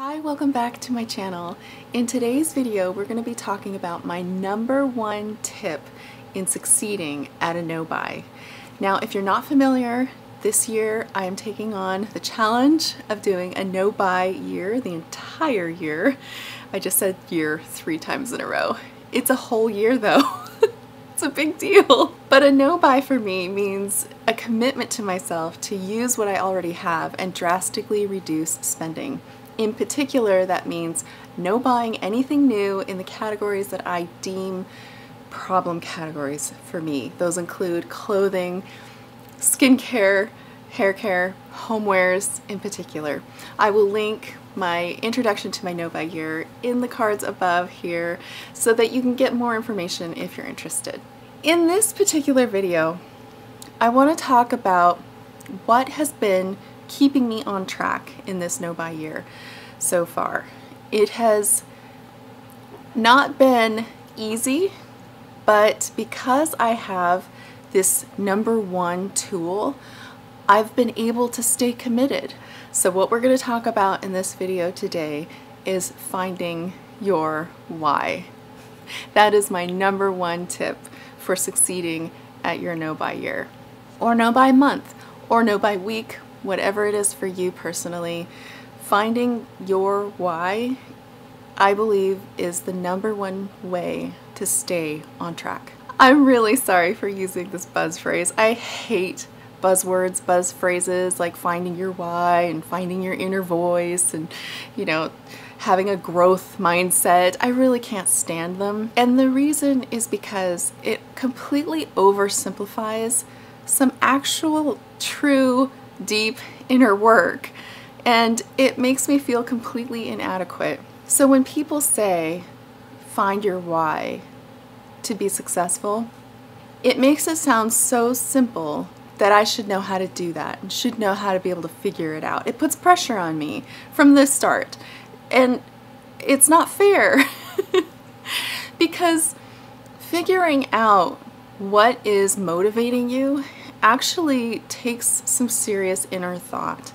Hi, welcome back to my channel. In today's video, we're going to be talking about my #1 tip in succeeding at a no-buy. Now, if you're not familiar, this year I am taking on the challenge of doing a no-buy year, the entire year. I just said year 3 times in a row. It's a whole year though. It's a big deal. But a no-buy for me means a commitment to myself to use what I already have and drastically reduce spending. In particular, that means no buying anything new in the categories that I deem problem categories for me. Those include clothing, skincare, hair care, homewares in particular. I will link my introduction to my no-buy year in the cards above here so that you can get more information if you're interested. In this particular video, I want to talk about what has been keeping me on track in this no-buy year so far. It has not been easy, but because I have this #1 tool, I've been able to stay committed. So what we're going to talk about in this video today is finding your why. That is my #1 tip for succeeding at your no-buy year, or no-buy month, or no-buy week, whatever it is for you personally. Finding your why, I believe, is the #1 way to stay on track. I'm really sorry for using this buzz phrase. I hate buzzwords, buzz phrases like finding your why and finding your inner voice and, you know, having a growth mindset. I really can't stand them. And the reason is because it completely oversimplifies some actual, true, deep inner work, and it makes me feel completely inadequate. So when people say, find your why to be successful, it makes it sound so simple that I should know how to do that and should know how to be able to figure it out. It puts pressure on me from the start, and it's not fair because figuring out what is motivating you actually takes some serious inner thought,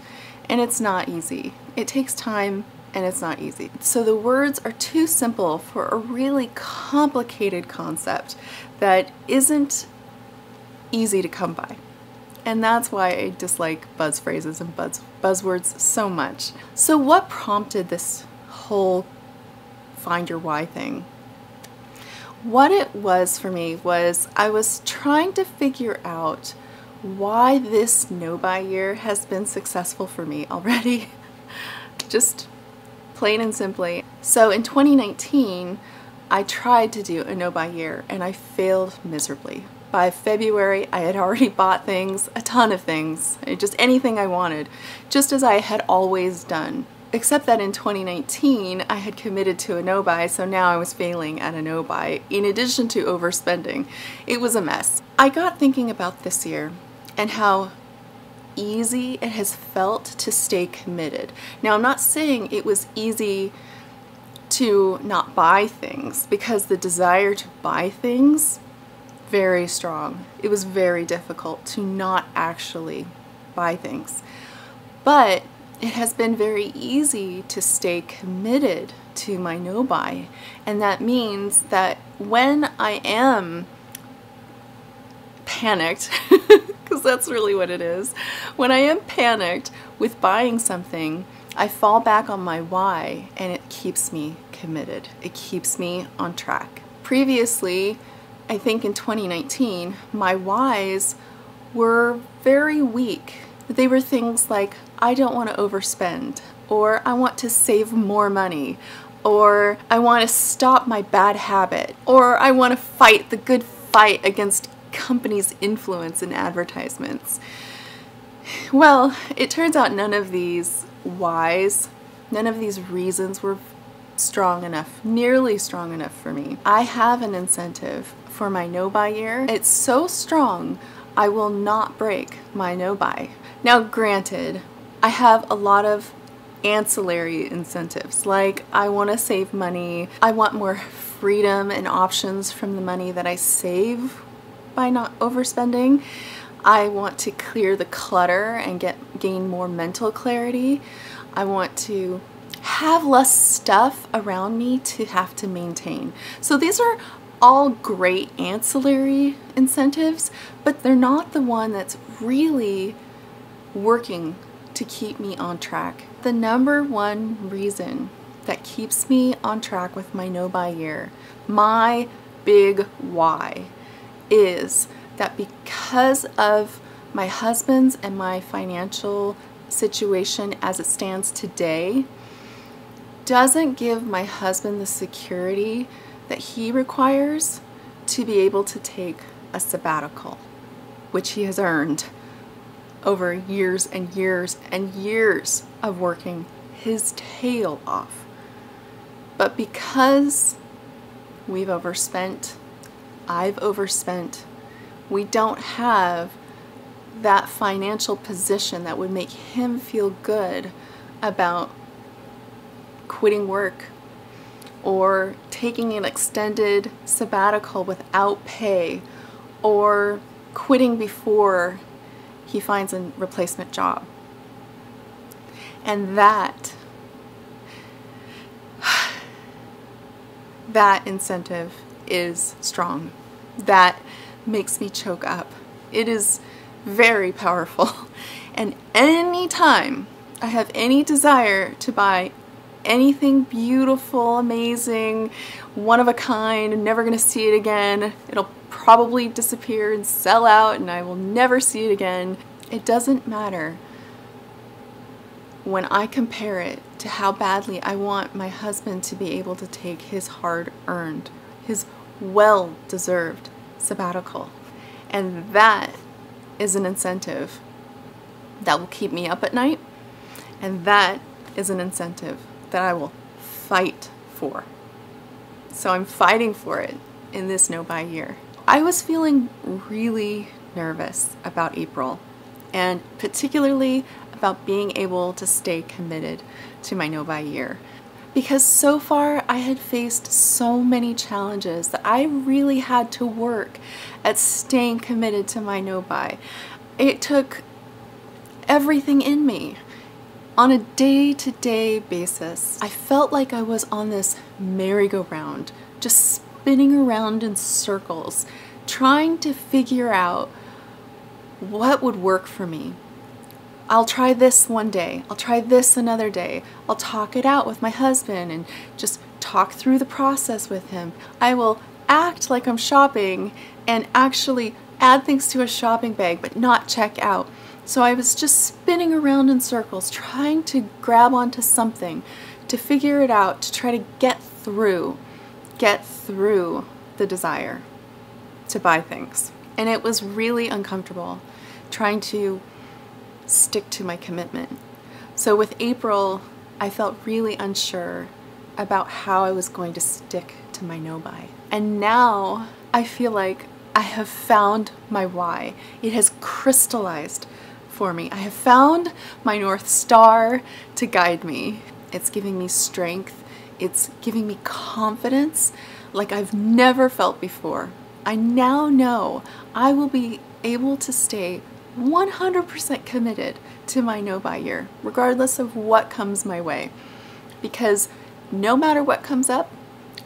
and it's not easy. It takes time and it's not easy. So the words are too simple for a really complicated concept that isn't easy to come by. And that's why I dislike buzz phrases and buzzwords so much. So what prompted this whole find your why thing? What it was for me was I was trying to figure out why this no-buy year has been successful for me already. Just plain and simply. So in 2019, I tried to do a no-buy year and I failed miserably. By February, I had already bought things, a ton of things, just anything I wanted, just as I had always done. Except that in 2019, I had committed to a no-buy, so now I was failing at a no-buy, in addition to overspending. It was a mess. I got thinking about this year and how easy it has felt to stay committed. Now, I'm not saying it was easy to not buy things, because the desire to buy things, very strong. It was very difficult to not actually buy things. But it has been very easy to stay committed to my no-buy, and that means that when I am panicked, because that's really what it is, when I am panicked with buying something, I fall back on my why and it keeps me committed. It keeps me on track. Previously, I think in 2019, my whys were very weak. They were things like, I don't want to overspend, or I want to save more money, or I want to stop my bad habit, or I want to fight the good fight against companies' influence in advertisements. Well, it turns out none of these whys, none of these reasons were strong enough, nearly strong enough for me. I have an incentive for my no-buy year. It's so strong, I will not break my no-buy. Now, granted, I have a lot of ancillary incentives, like I want to save money, I want more freedom and options from the money that I save by not overspending. I want to clear the clutter and gain more mental clarity. I want to have less stuff around me to have to maintain. So these are all great ancillary incentives, but they're not the one that's really working to keep me on track. The number one reason that keeps me on track with my no-buy year, my big why, is that because of my husband's and my financial situation as it stands today, doesn't give my husband the security that he requires to be able to take a sabbatical, which he has earned over years and years and years of working his tail off. But because we've overspent, I've overspent, we don't have that financial position that would make him feel good about quitting work or taking an extended sabbatical without pay or quitting before he finds a replacement job. And that incentive is strong. That makes me choke up. It is very powerful. And anytime I have any desire to buy anything beautiful, amazing, one of a kind, never gonna see it again, it'll probably disappear and sell out and I will never see it again. It doesn't matter when I compare it to how badly I want my husband to be able to take his hard-earned, his well-deserved sabbatical. And that is an incentive that will keep me up at night, and that is an incentive that I will fight for. So I'm fighting for it in this no-buy year. I was feeling really nervous about April, and particularly about being able to stay committed to my no-buy year. Because so far I had faced so many challenges that I really had to work at staying committed to my no-buy. It took everything in me. On a day-to-day basis, I felt like I was on this merry-go-round, just spinning around in circles, trying to figure out what would work for me. I'll try this one day, I'll try this another day, I'll talk it out with my husband and just talk through the process with him. I will act like I'm shopping and actually add things to a shopping bag but not check out. So I was just spinning around in circles, trying to grab onto something, to figure it out, to try to get through the desire to buy things. And it was really uncomfortable trying to stick to my commitment. So with April, I felt really unsure about how I was going to stick to my no-buy. And now I feel like I have found my why. It has crystallized for me. I have found my North Star to guide me. It's giving me strength. It's giving me confidence like I've never felt before. I now know I will be able to stay 100% committed to my no-buy year, regardless of what comes my way. Because no matter what comes up,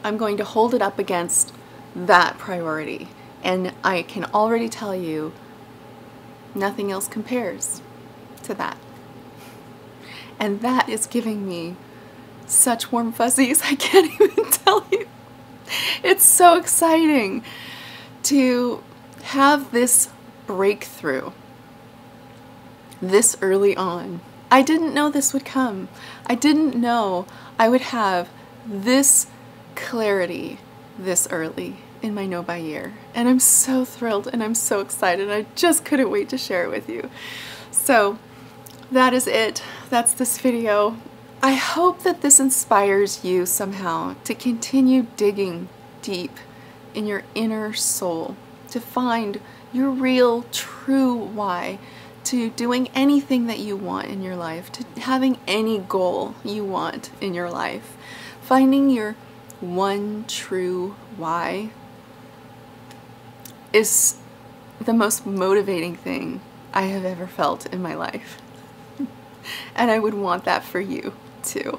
I'm going to hold it up against that priority. And I can already tell you, nothing else compares to that. And that is giving me such warm fuzzies, I can't even tell you. It's so exciting to have this breakthrough this early on. I didn't know this would come. I didn't know I would have this clarity this early in my no-buy year. And I'm so thrilled and I'm so excited. I just couldn't wait to share it with you. So that is it. That's this video. I hope that this inspires you somehow to continue digging deep in your inner soul, to find your real, true why, to doing anything that you want in your life, to having any goal you want in your life. Finding your one true why is the most motivating thing I have ever felt in my life. And I would want that for you too.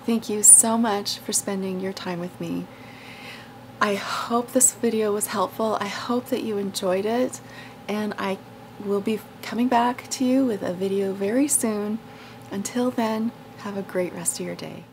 Thank you so much for spending your time with me. I hope this video was helpful. I hope that you enjoyed it, and I will be coming back to you with a video very soon. Until then, have a great rest of your day.